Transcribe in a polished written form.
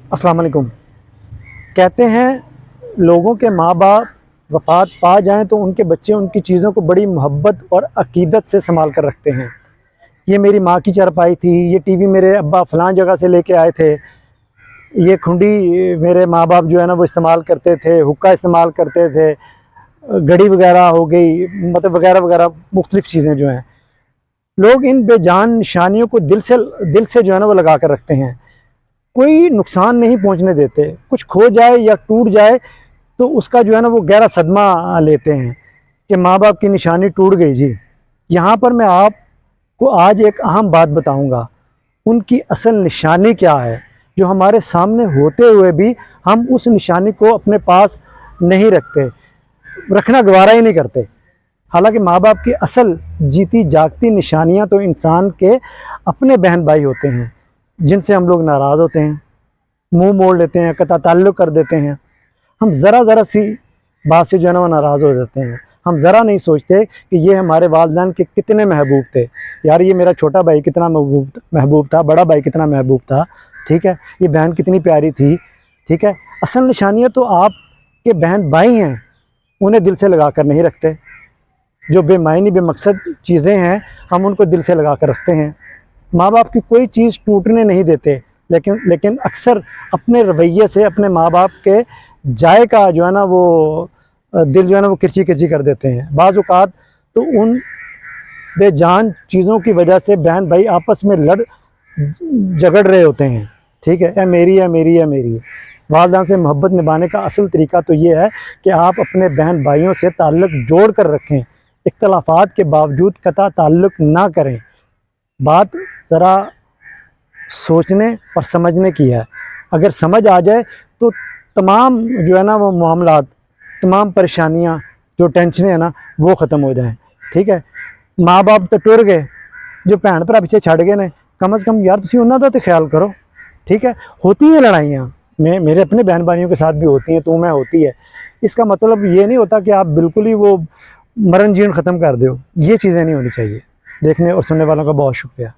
अस्सलाम वालेकुम। कहते हैं लोगों के माँ बाप वफ़ात पा जाएं तो उनके बच्चे उनकी चीज़ों को बड़ी मोहब्बत और अकीदत से संभाल कर रखते हैं। ये मेरी माँ की चारपाई थी, ये टीवी मेरे अब्बा फ़लाँ जगह से लेके आए थे, ये खुंडी मेरे माँ बाप जो है ना वो इस्तेमाल करते थे, हुक्का इस्तेमाल करते थे, घड़ी वगैरह हो गई, मतलब वगैरह वगैरह मुख्तलिफ़ चीज़ें जो हैं। लोग इन बेजान निशानियों को दिल से जो है ना वो लगा कर रखते हैं, कोई नुकसान नहीं पहुंचने देते। कुछ खो जाए या टूट जाए तो उसका जो है ना वो गहरा सदमा लेते हैं कि माँ बाप की निशानी टूट गई जी। यहाँ पर मैं आपको आज एक अहम बात बताऊंगा, उनकी असल निशानी क्या है, जो हमारे सामने होते हुए भी हम उस निशानी को अपने पास नहीं रखते, रखना गवारा ही नहीं करते। हालांकि माँ बाप की असल जीती जागती निशानियाँ तो इंसान के अपने बहन भाई होते हैं, जिनसे हम लोग नाराज़ होते हैं, मुंह मोड़ लेते हैं, कता ताल्लुक़ कर देते हैं। हम ज़रा सी बात से जो है ना वो नाराज़ हो जाते हैं। हम ज़रा नहीं सोचते कि ये हमारे वालिदैन के कितने महबूब थे। यार ये मेरा छोटा भाई कितना महबूब था, बड़ा भाई कितना महबूब था, ठीक है, ये बहन कितनी प्यारी थी, ठीक है। असल निशानियाँ तो आपके बहन भाई हैं, उन्हें दिल से लगा कर नहीं रखते। जो बेमायनी बेमकसद चीज़ें हैं हम उनको दिल से लगा कर रखते हैं। माँ बाप की कोई चीज़ टूटने नहीं देते, लेकिन अक्सर अपने रवैये से अपने माँ बाप के जाए का जो है ना वो दिल जो है ना वो किरची किरची कर देते हैं। बाज़ औक़ात तो उन बेजान चीज़ों की वजह से बहन भाई आपस में झगड़ रहे होते हैं, ठीक है। है मेरी वालिदैन से मोहब्बत निभाने का असल तरीका तो ये है कि आप अपने बहन भाइयों से ताल्लुक़ जोड़ कर रखें, इख्तलाफात के बावजूद कता ताल्लुक़ ना करें। बात ज़रा सोचने और समझने की है। अगर समझ आ जाए तो तमाम जो है ना वो मामलात, तमाम परेशानियां, जो टेंशनें हैं ना वो ख़त्म हो जाएं, ठीक है। माँ बाप तो टुर गए, जो भैन भरा पिछे छड़ गए ने, कम से कम यार तुसी उन्हां दा तो ख्याल करो, ठीक है। होती हैं लड़ाइयाँ, मेरे अपने बहन भाइयों के साथ भी होती हैं, तो मैं होती है। इसका मतलब ये नहीं होता कि आप बिल्कुल ही वो मरण जीवन ख़त्म कर दो, ये चीज़ें नहीं होनी चाहिए। देखने और सुनने वालों का बहुत शुक्रिया।